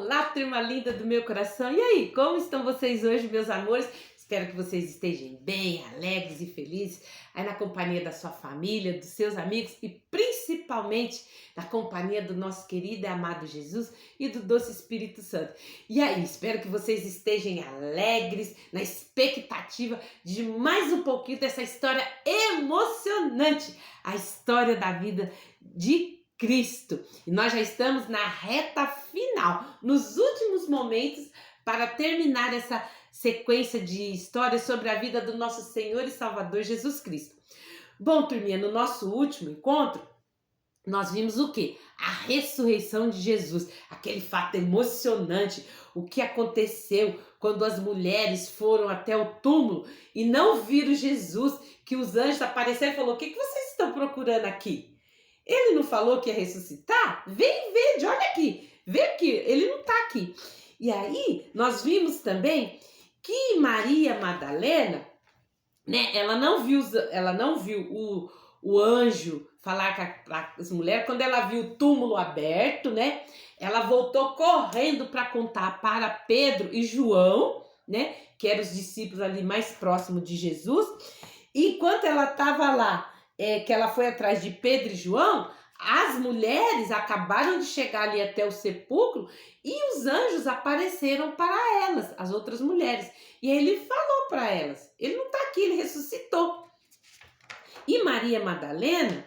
Olá, turma linda do meu coração. E aí, como estão vocês hoje, meus amores? Espero que vocês estejam bem, alegres e felizes, aí na companhia da sua família, dos seus amigos e principalmente na companhia do nosso querido e amado Jesus e do doce Espírito Santo. E aí, espero que vocês estejam alegres, na expectativa de mais um pouquinho dessa história emocionante, a história da vida de Cristo. E nós já estamos na reta final, nos últimos momentos, para terminar essa sequência de histórias sobre a vida do nosso Senhor e Salvador Jesus Cristo. Bom, turminha, no nosso último encontro, nós vimos o quê? A ressurreição de Jesus, aquele fato emocionante, o que aconteceu quando as mulheres foram até o túmulo e não viram Jesus, que os anjos apareceram e falaram: o que vocês estão procurando aqui? Ele não falou que ia ressuscitar? Vem, vede, olha aqui, vê aqui, ele não está aqui. E aí, nós vimos também que Maria Madalena, né, ela não viu o anjo falar com as mulheres. Quando ela viu o túmulo aberto, né, ela voltou correndo para contar para Pedro e João, né, que eram os discípulos ali mais próximos de Jesus. E enquanto ela estava lá, que ela foi atrás de Pedro e João, as mulheres acabaram de chegar ali até o sepulcro e os anjos apareceram para elas, as outras mulheres. E aí ele falou para elas: ele não está aqui, ele ressuscitou. E Maria Madalena,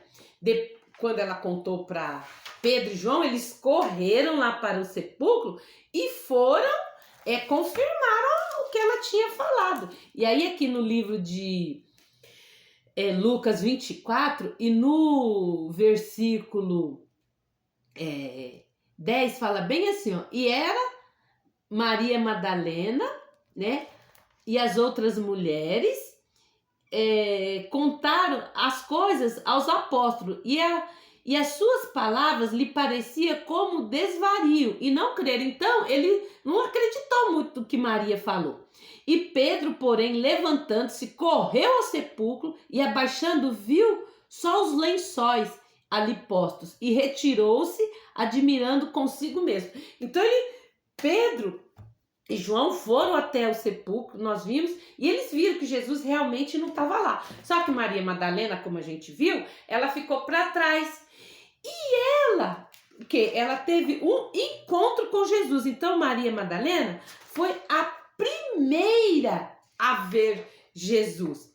quando ela contou para Pedro e João, eles correram lá para o sepulcro e foram, confirmaram o que ela tinha falado. E aí aqui no livro de Lucas 24, e no versículo 10 fala bem assim, ó: e era Maria Madalena, né, e as outras mulheres contaram as coisas aos apóstolos, e as suas palavras lhe parecia como desvario, e não creram. Então ele não acreditou muito no que Maria falou. E Pedro, porém, levantando-se, correu ao sepulcro e, abaixando, viu só os lençóis ali postos, e retirou-se, admirando consigo mesmo. Então Pedro e João foram até o sepulcro, nós vimos, e eles viram que Jesus realmente não estava lá. Só que Maria Madalena, como a gente viu, ela ficou para trás. E ela teve um encontro com Jesus. Então Maria Madalena foi a primeira a ver Jesus.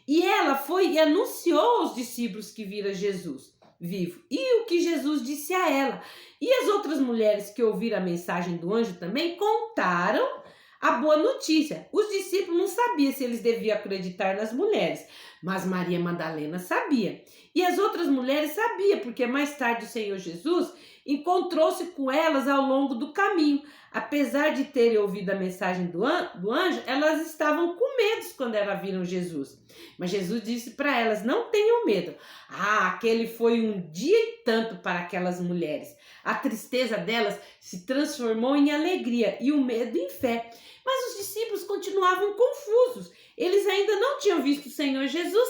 E ela foi e anunciou aos discípulos que viram Jesus vivo, e o que Jesus disse a ela. E as outras mulheres que ouviram a mensagem do anjo também contaram a boa notícia. Os discípulos não sabiam se eles deviam acreditar nas mulheres, mas Maria Madalena sabia. E as outras mulheres sabiam, porque mais tarde o Senhor Jesus encontrou-se com elas ao longo do caminho. Apesar de terem ouvido a mensagem do anjo, elas estavam com medo quando elas viram Jesus. Mas Jesus disse para elas: não tenham medo. Aquele foi um dia e tanto para aquelas mulheres. A tristeza delas se transformou em alegria e o medo em fé. Mas os discípulos continuavam confusos. Eles ainda não tinham visto o Senhor Jesus.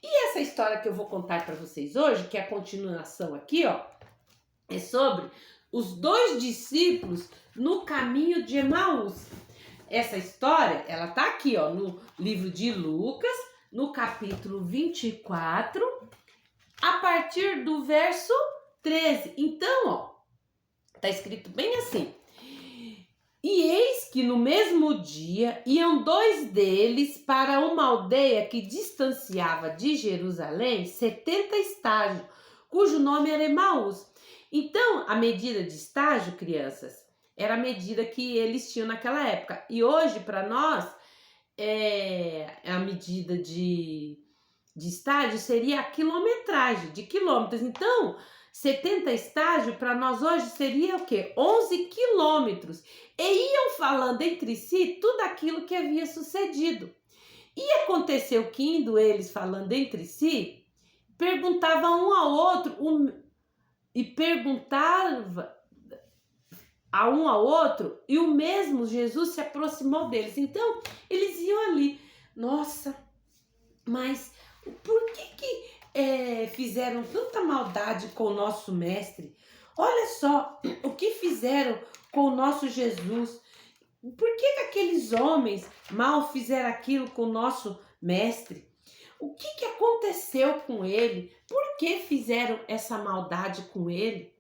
E essa história que eu vou contar para vocês hoje, que é a continuação aqui, ó, é sobre os dois discípulos no caminho de Emaús. Essa história, ela tá aqui, ó, no livro de Lucas, no capítulo 24, a partir do verso 13. Então, ó, tá escrito bem assim: e eis que no mesmo dia iam dois deles para uma aldeia que distanciava de Jerusalém 70 estágios, cujo nome era Emaús. Então, a medida de estágio, crianças, era a medida que eles tinham naquela época. E hoje, para nós, a medida de estágio seria a quilometragem, de quilômetros. Então, 70 estágios para nós hoje seria o quê? 11 quilômetros. E iam falando entre si tudo aquilo que havia sucedido. E aconteceu que, indo eles falando entre si, perguntavam um ao outro, e o mesmo Jesus se aproximou deles. Então, eles iam ali: nossa, mas por que fizeram tanta maldade com o nosso mestre? Olha só o que fizeram com o nosso Jesus? Por que aqueles homens mal fizeram aquilo com o nosso mestre? O que aconteceu com ele? Por que fizeram essa maldade com ele?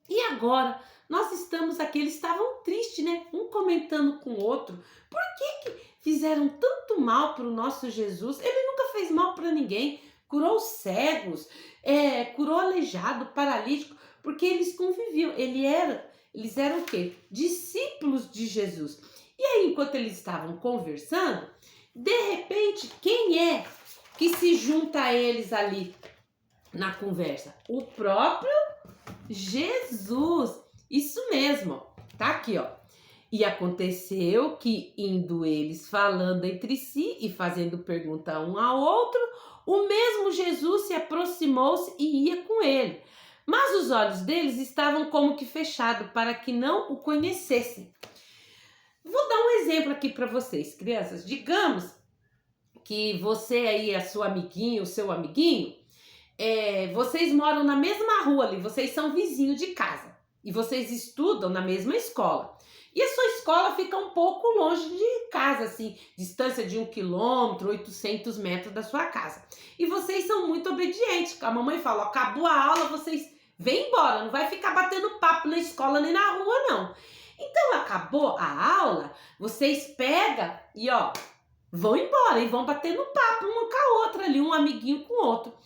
E agora, nós estamos aqui, eles estavam tristes, né? Um comentando com o outro. Por que fizeram tanto mal para o nosso Jesus? Ele nunca fez mal para ninguém. Curou cegos, curou aleijado, paralítico, porque eles conviviam. Eles eram o quê? Discípulos de Jesus. E aí, enquanto eles estavam conversando, de repente, quem é que se junta a eles ali na conversa? O próprio Jesus. Isso mesmo, tá aqui, ó. E aconteceu que, indo eles falando entre si e fazendo pergunta um ao outro, o mesmo Jesus se aproximou-se e ia com ele. Mas os olhos deles estavam como que fechados para que não o conhecessem. Vou dar um exemplo aqui para vocês, crianças. Digamos que você aí, a sua amiguinha, o seu amiguinho, vocês moram na mesma rua ali, vocês são vizinhos de casa e vocês estudam na mesma escola. E a sua escola fica um pouco longe de casa, assim, distância de 1 quilômetro, 800 metros da sua casa. E vocês são muito obedientes. A mamãe fala, acabou a aula, vocês vêm embora, não vai ficar batendo papo na escola nem na rua, não. Então, acabou a aula, vocês pegam e, vão embora e vão batendo papo uma com a outra ali, um amiguinho com o outro.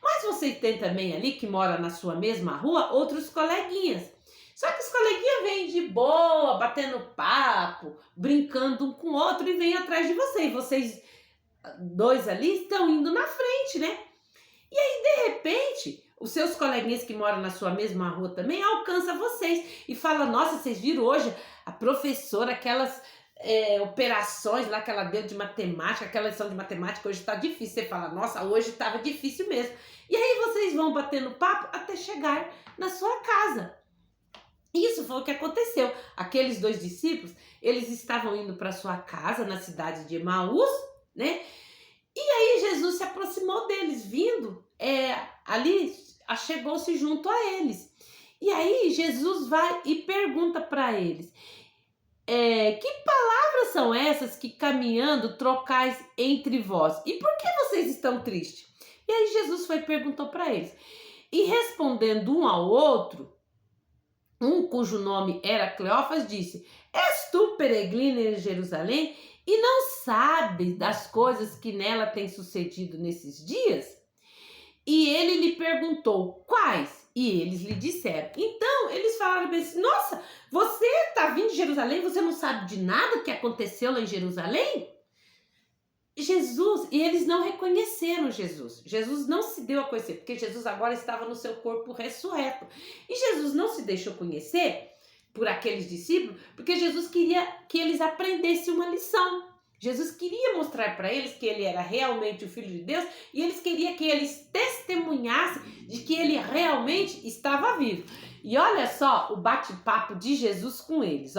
Mas você tem também ali, que mora na sua mesma rua, outros coleguinhas. Só que os coleguinhas vêm de boa, batendo papo, brincando um com o outro e vêm atrás de você. E vocês dois ali estão indo na frente, né? E aí, de repente, os seus coleguinhas que moram na sua mesma rua também alcançam vocês e falam, nossa, vocês viram hoje a professora, aquelas operações lá que ela deu de matemática, aquela lição de matemática hoje tá difícil. Você fala, nossa, hoje tava difícil mesmo. E aí vocês vão batendo papo até chegar na sua casa. Isso foi o que aconteceu. Aqueles dois discípulos, eles estavam indo para sua casa na cidade de Emaús, né? E aí Jesus se aproximou deles, vindo ali, chegou-se junto a eles. E aí Jesus vai e pergunta para eles, que palavras são essas que caminhando trocais entre vós? E por que vocês estão tristes? E aí Jesus foi e perguntou para eles. E respondendo um ao outro, um cujo nome era Cleófas, disse, és tu peregrino em Jerusalém e não sabes das coisas que nela têm sucedido nesses dias? E ele lhe perguntou, quais? E eles lhe disseram. Então, eles falaram assim, nossa, você está vindo de Jerusalém, você não sabe de nada que aconteceu lá em Jerusalém? Jesus, e eles não reconheceram Jesus. Jesus não se deu a conhecer, porque Jesus agora estava no seu corpo ressurreto. E Jesus não se deixou conhecer por aqueles discípulos, porque Jesus queria que eles aprendessem uma lição. Jesus queria mostrar para eles que ele era realmente o Filho de Deus e eles queriam que eles testemunhassem de que ele realmente estava vivo. E olha só o bate-papo de Jesus com eles,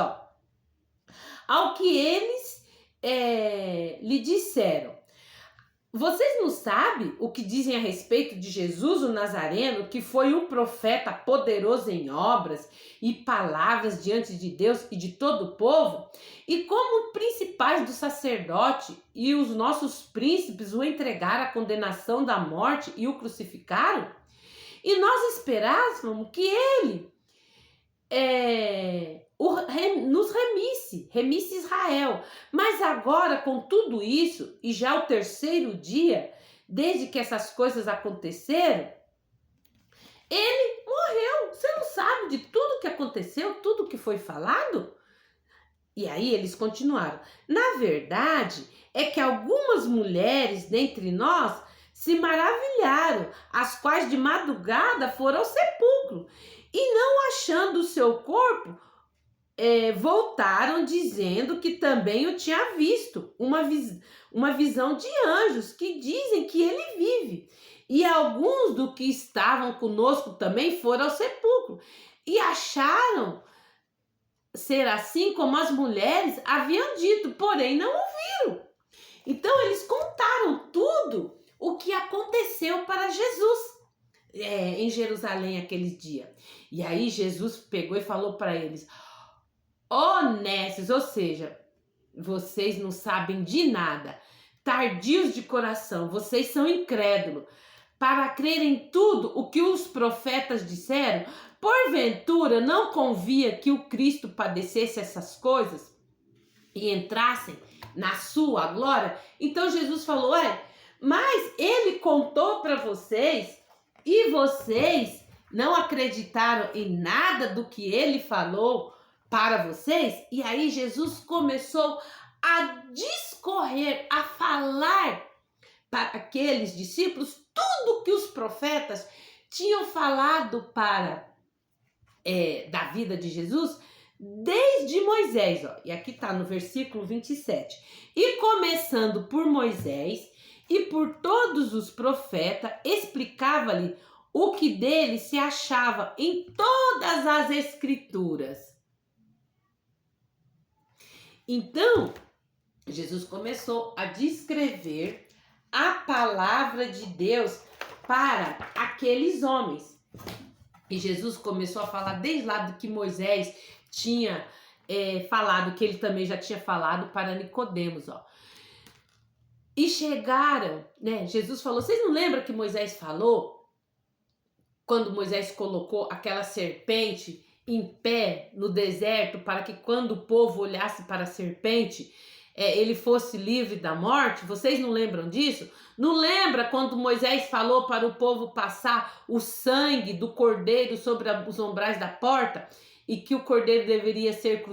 Ao que eles lhe disseram, vocês não sabem o que dizem a respeito de Jesus o Nazareno, que foi um profeta poderoso em obras e palavras diante de Deus e de todo o povo? E como principais do sacerdote e os nossos príncipes o entregaram à condenação da morte e o crucificaram? E nós esperávamos que ele nos remisse Israel. Mas agora, com tudo isso, e já o terceiro dia, desde que essas coisas aconteceram, ele morreu. Você não sabe de tudo que aconteceu, tudo que foi falado? E aí eles continuaram. Na verdade, é que algumas mulheres dentre nós se maravilharam, as quais de madrugada foram ao sepulcro e não achando o seu corpo, voltaram dizendo que também o tinha visto, uma visão de anjos que dizem que ele vive. E alguns do que estavam conosco também foram ao sepulcro e acharam ser assim como as mulheres haviam dito, porém não ouviram. Então eles contaram tudo o que aconteceu para Jesus em Jerusalém aqueles dias. E aí Jesus pegou e falou para eles, honestos, ou seja, vocês não sabem de nada, tardios de coração, vocês são incrédulos, para crer em tudo o que os profetas disseram. Porventura não convia que o Cristo padecesse essas coisas e entrassem na sua glória? Então Jesus falou, mas ele contou para vocês e vocês não acreditaram em nada do que ele falou para vocês? E aí Jesus começou a discorrer, a falar para aqueles discípulos tudo que os profetas tinham falado da vida de Jesus desde Moisés, e aqui está no versículo 27. E começando por Moisés e por todos os profetas, explicava-lhe o que dele se achava em todas as escrituras. Então, Jesus começou a descrever a palavra de Deus para aqueles homens. E Jesus começou a falar desde lá do que Moisés tinha falado, que ele também já tinha falado para Nicodemos, E chegaram, Jesus falou, vocês não lembram que Moisés falou? Quando Moisés colocou aquela serpente em pé no deserto, para que quando o povo olhasse para a serpente, ele fosse livre da morte. Vocês não lembram disso? Não lembra quando Moisés falou para o povo passar o sangue do cordeiro sobre os umbrais da porta e que o cordeiro deveria ser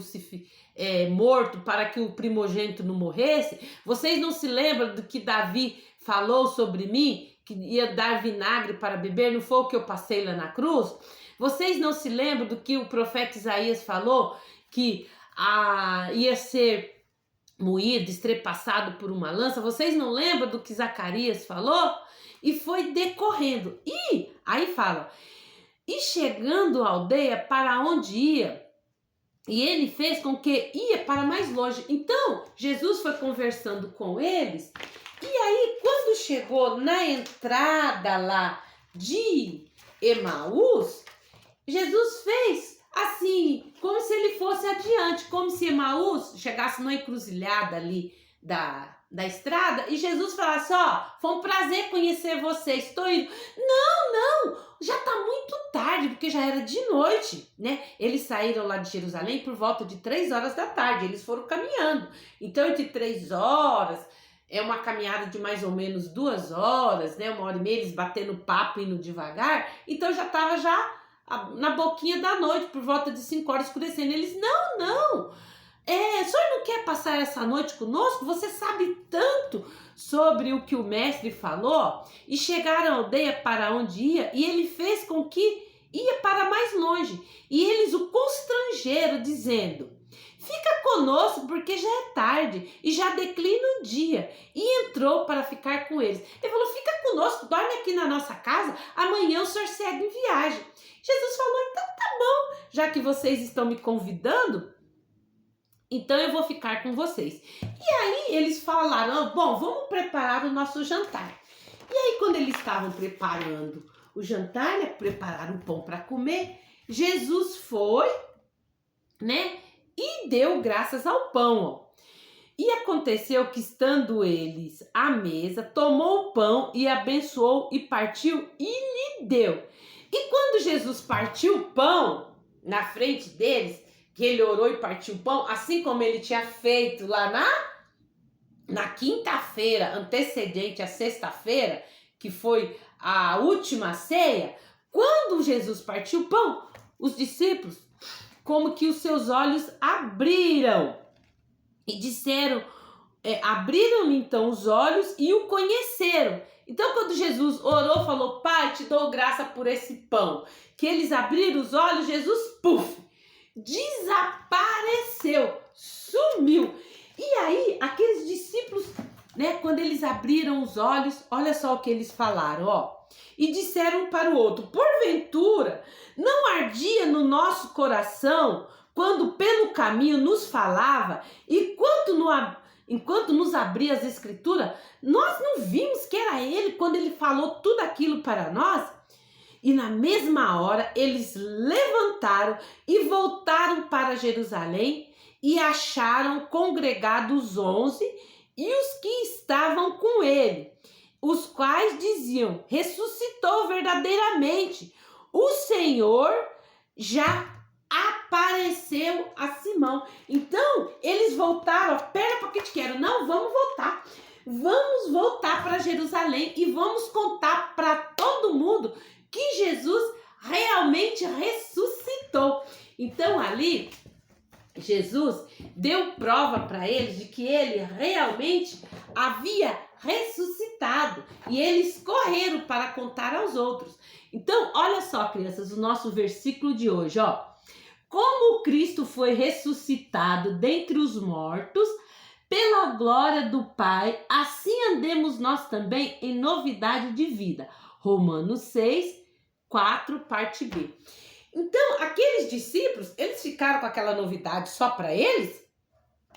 morto para que o primogênito não morresse? Vocês não se lembram do que Davi falou sobre mim, que ia dar vinagre para beber? Não foi o que eu passei lá na cruz? Vocês não se lembram do que o profeta Isaías falou, que ia ser moído, estrepassado por uma lança? Vocês não lembram do que Zacarias falou? E foi decorrendo. E aí fala, e chegando à aldeia para onde ia, e ele fez com que ia para mais longe. Então, Jesus foi conversando com eles, e aí quando chegou na entrada lá de Emaús, Jesus fez assim, como se ele fosse adiante, como se Emaús chegasse numa encruzilhada ali da estrada e Jesus falasse, foi um prazer conhecer vocês, estou indo. Não, já está muito tarde, porque já era de noite, Eles saíram lá de Jerusalém por volta de 3 horas da tarde, eles foram caminhando. Então, entre 3 horas, é uma caminhada de mais ou menos 2 horas, 1h30, eles batendo papo, indo devagar. Então, já estava na boquinha da noite, por volta de 5 horas escurecendo. Eles, não, o senhor não quer passar essa noite conosco? Você sabe tanto sobre o que o mestre falou? E chegaram à aldeia para onde ia, e ele fez com que ia para mais longe. E eles o constrangeram, dizendo, fica conosco, porque já é tarde e já declina o dia. E entrou para ficar com eles. Ele falou, fica conosco, dorme aqui na nossa casa, amanhã o senhor segue em viagem. Jesus falou, então tá bom, já que vocês estão me convidando, então eu vou ficar com vocês. E aí eles falaram, bom, vamos preparar o nosso jantar. E aí quando eles estavam preparando o jantar, prepararam o pão para comer, Jesus foi, e deu graças ao pão, E aconteceu que, estando eles à mesa, tomou o pão e abençoou e partiu e lhe deu. E quando Jesus partiu o pão na frente deles, que ele orou e partiu o pão, assim como ele tinha feito lá na quinta-feira antecedente à sexta-feira, que foi a última ceia, quando Jesus partiu o pão, os discípulos, como que os seus olhos abriram e disseram, abriram então os olhos e o conheceram. Então, quando Jesus orou, falou, Pai, te dou graça por esse pão, que eles abriram os olhos, Jesus, desapareceu, sumiu. E aí, aqueles discípulos, quando eles abriram os olhos, olha só o que eles falaram, e disseram para o outro, porventura, não ardia no nosso coração, quando pelo caminho nos falava, e enquanto nos abria as escrituras, nós não vimos que era ele quando ele falou tudo aquilo para nós? E na mesma hora eles levantaram e voltaram para Jerusalém e acharam congregados 11 e os que estavam com ele, os quais diziam: ressuscitou verdadeiramente, o Senhor já apareceu a Simão. Então eles voltaram, pera porque te quero, não, vamos voltar para Jerusalém e vamos contar para todo mundo que Jesus realmente ressuscitou. Então ali Jesus deu prova para eles de que ele realmente havia ressuscitado e eles correram para contar aos outros. Então, olha só, crianças, o nosso versículo de hoje, ó. Como Cristo foi ressuscitado dentre os mortos, pela glória do Pai, assim andemos nós também em novidade de vida. Romanos 6, 4, parte B. Então, aqueles discípulos, eles ficaram com aquela novidade só para eles,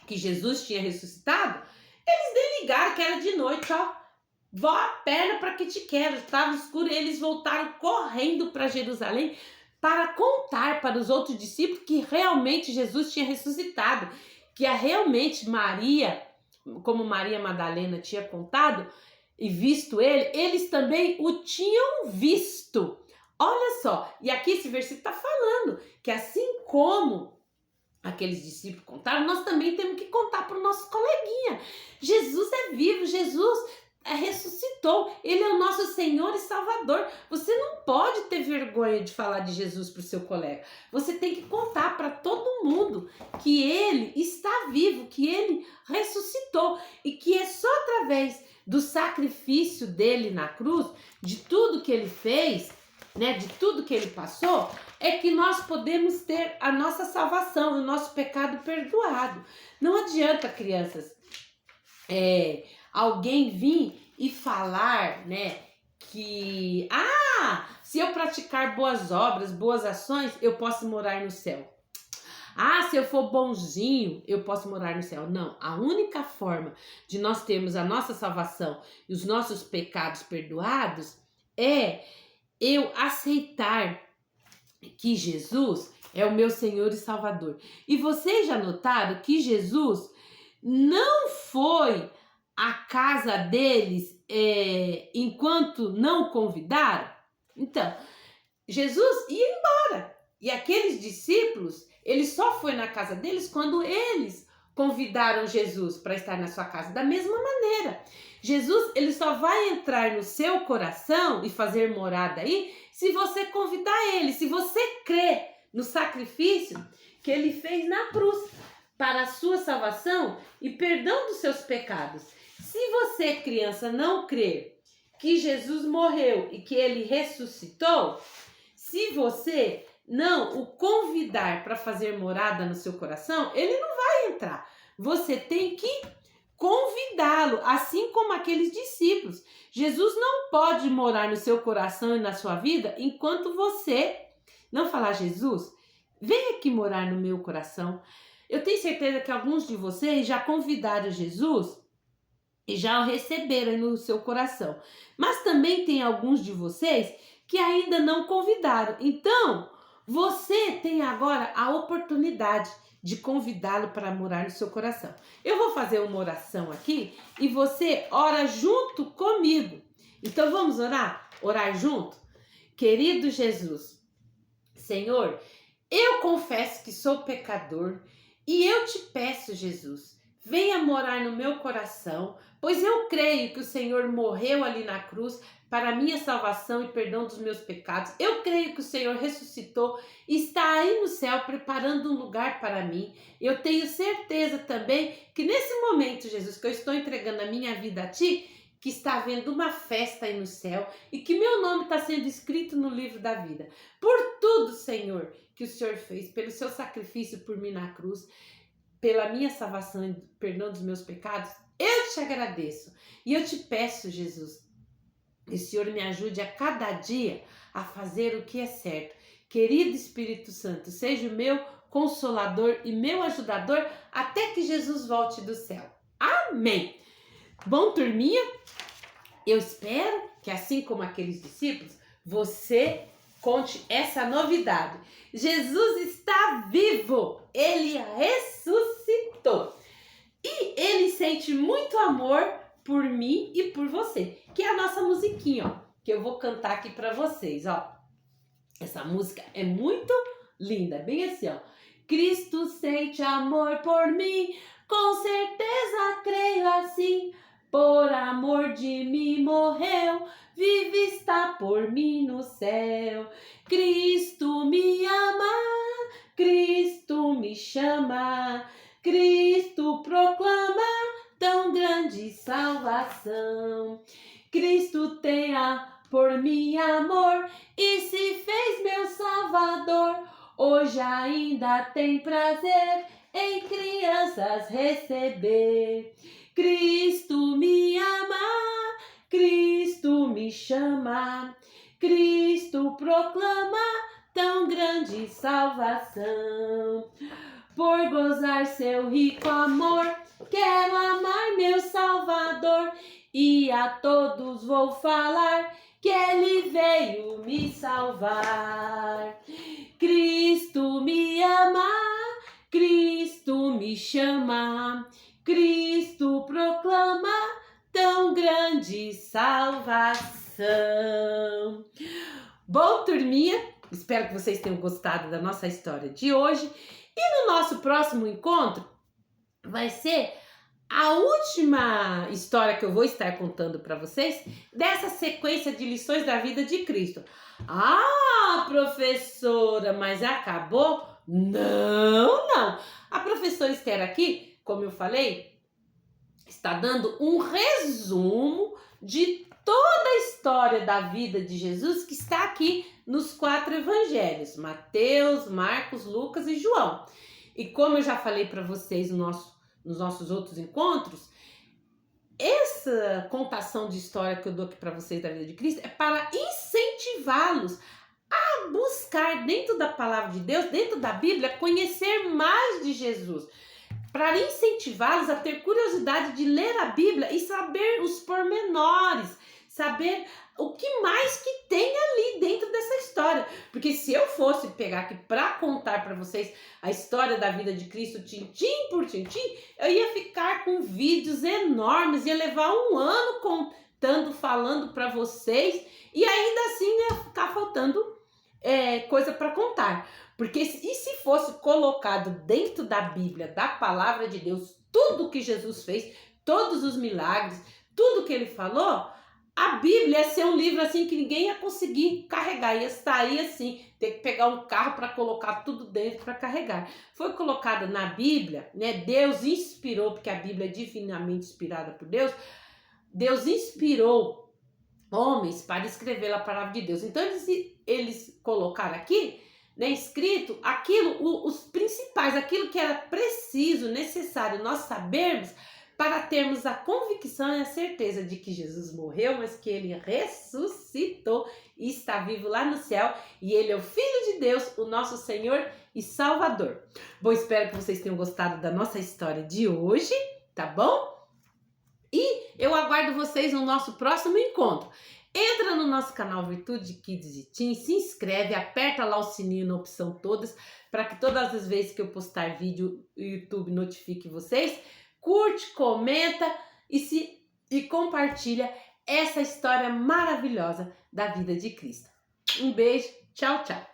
que Jesus tinha ressuscitado. Eles nem ligaram que era de noite, ó. Vó a perna para que te quero. Estava escuro e eles voltaram correndo para Jerusalém para contar para os outros discípulos que realmente Jesus tinha ressuscitado. Que realmente Maria, como Maria Madalena tinha contado e visto ele, eles também o tinham visto. Olha só, e aqui esse versículo está falando que assim como aqueles discípulos contaram, nós também temos que contar para o nosso coleguinha. Jesus é vivo, Jesus ressuscitou, ele é o nosso Senhor e Salvador. Você não pode ter vergonha de falar de Jesus para o seu colega. Você tem que contar para todo mundo que ele está vivo, que ele ressuscitou e que é só através do sacrifício dele na cruz, de tudo que ele fez, né, de tudo que ele passou, é que nós podemos ter a nossa salvação, o nosso pecado perdoado. Não adianta, crianças, alguém vir e falar, né, que se eu praticar boas obras, boas ações, eu posso morar no céu. Se eu for bonzinho, eu posso morar no céu. Não, a única forma de nós termos a nossa salvação e os nossos pecados perdoados é eu aceitar que Jesus é o meu Senhor e Salvador. E vocês já notaram que Jesus não foi à casa deles enquanto não o convidaram? Então, Jesus ia embora. E aqueles discípulos, ele só foi na casa deles quando eles convidaram Jesus para estar na sua casa. Da mesma maneira, Jesus, ele só vai entrar no seu coração e fazer morada aí se você convidar ele, se você crê no sacrifício que ele fez na cruz para a sua salvação e perdão dos seus pecados. Se você, criança, não crer que Jesus morreu e que ele ressuscitou, se você não o convidar para fazer morada no seu coração, ele não vai entrar. Você tem que convidá-lo, assim como aqueles discípulos. Jesus não pode morar no seu coração e na sua vida enquanto você não falar: Jesus, vem aqui morar no meu coração. Eu tenho certeza que alguns de vocês já convidaram Jesus e já o receberam no seu coração. Mas também tem alguns de vocês que ainda não convidaram. Então, você tem agora a oportunidade de convidá-lo para morar no seu coração. Eu vou fazer uma oração aqui e você ora junto comigo. Então vamos orar? Orar junto? Querido Jesus, Senhor, eu confesso que sou pecador e eu te peço, Jesus, venha morar no meu coração, pois eu creio que o Senhor morreu ali na cruz para a minha salvação e perdão dos meus pecados. Eu creio que o Senhor ressuscitou e está aí no céu preparando um lugar para mim. Eu tenho certeza também que nesse momento, Jesus, que eu estou entregando a minha vida a Ti, que está havendo uma festa aí no céu e que meu nome está sendo escrito no livro da vida. Por tudo, Senhor, que o Senhor fez, pelo seu sacrifício por mim na cruz, pela minha salvação e perdão dos meus pecados, eu te agradeço. E eu te peço, Jesus, que o Senhor me ajude a cada dia a fazer o que é certo. Querido Espírito Santo, seja o meu consolador e meu ajudador até que Jesus volte do céu. Amém! Bom, turminha, eu espero que assim como aqueles discípulos, você conte essa novidade. Jesus está vivo, ele ressuscitou. E ele sente muito amor por mim e por você, que é a nossa musiquinha, ó, que eu vou cantar aqui para vocês, ó. Essa música é muito linda, bem assim, ó. Cristo sente amor por mim, com certeza creio assim. Por amor de mim morreu, vive está por mim no céu. Cristo me ama, Cristo me chama, Cristo proclama tão grande salvação. Cristo tenha por mim amor e se fez meu Salvador. Hoje ainda tem prazer em crianças receber. Cristo me ama, Cristo me chama, Cristo proclama tão grande salvação. Por gozar seu rico amor, quero amar meu Salvador e a todos vou falar que ele veio me salvar. Cristo me ama, Cristo me chama, Cristo proclama tão grande salvação. Bom, turminha, espero que vocês tenham gostado da nossa história de hoje. E no nosso próximo encontro vai ser a última história que eu vou estar contando para vocês dessa sequência de lições da vida de Cristo. Ah, professora, mas acabou? Não, não. A professora Esther aqui, como eu falei, está dando um resumo de toda a história da vida de Jesus que está aqui nos 4 evangelhos, Mateus, Marcos, Lucas e João. E como eu já falei para vocês nos nossos outros encontros, essa contação de história que eu dou aqui para vocês da vida de Cristo é para incentivá-los a buscar dentro da palavra de Deus, dentro da Bíblia, conhecer mais de Jesus. Para incentivá-los a ter curiosidade de ler a Bíblia e saber os pormenores, saber o que mais que tem ali dentro dessa história. Porque se eu fosse pegar aqui para contar para vocês a história da vida de Cristo, tintim por tintim, eu ia ficar com vídeos enormes, ia levar um ano contando, falando para vocês, e ainda assim ia ficar faltando coisa para contar. Porque e se fosse colocado dentro da Bíblia, da palavra de Deus, tudo que Jesus fez, todos os milagres, tudo que ele falou, a Bíblia ia ser um livro assim que ninguém ia conseguir carregar, ia sair assim, ter que pegar um carro para colocar tudo dentro para carregar. Foi colocado na Bíblia, né? Deus inspirou, porque a Bíblia é divinamente inspirada por Deus. Deus inspirou homens para escrever a palavra de Deus. Então eles colocaram aqui, né, escrito aquilo, os principais, aquilo que era preciso, necessário nós sabermos para termos a convicção e a certeza de que Jesus morreu, mas que ele ressuscitou e está vivo lá no céu, e ele é o Filho de Deus, o nosso Senhor e Salvador. Bom, espero que vocês tenham gostado da nossa história de hoje, tá bom? E eu aguardo vocês no nosso próximo encontro. Entra no nosso canal Virtude Kids e Teen, se inscreve, aperta lá o sininho na opção todas, para que todas as vezes que eu postar vídeo, o YouTube notifique vocês. Curte, comenta e compartilha essa história maravilhosa da vida de Cristo. Um beijo, tchau, tchau.